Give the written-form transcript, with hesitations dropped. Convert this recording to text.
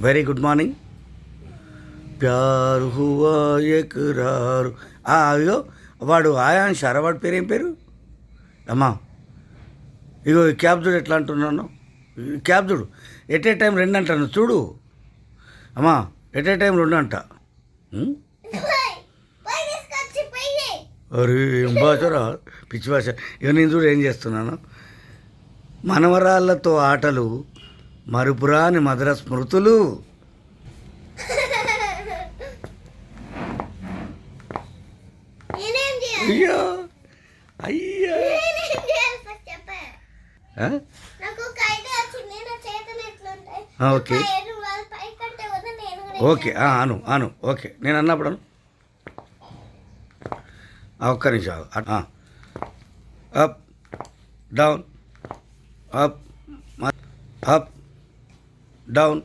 Very good morning. ప్యార్ హువా ఎకరారు. అయ్యో వాడు ఆయాన్షారా, వాడి పేరు ఏం పేరు అమ్మా? ఇగో ఈ క్యాబ్ చూడు ఎట్లా అంటున్నాను. క్యాబ్ చూడు, ఎట్ ఏ టైం రెండు అంటాను చూడు అమ్మా. ఎట్ ఏ టైం రెండు అంట. అరే ఏం భాషరా, పిచ్చి భాష. ఇక నేను చూడు ఏం చేస్తున్నాను. మనవరాళ్ళతో ఆటలు, మరుపురాని మధుర స్మృతులు. అయ్యో అయ్యో ఓకే ఓకే అను అను ఓకే. నేను అన్నప్పుడు అను. ఒక్క నిమిషం. Up down, up up down.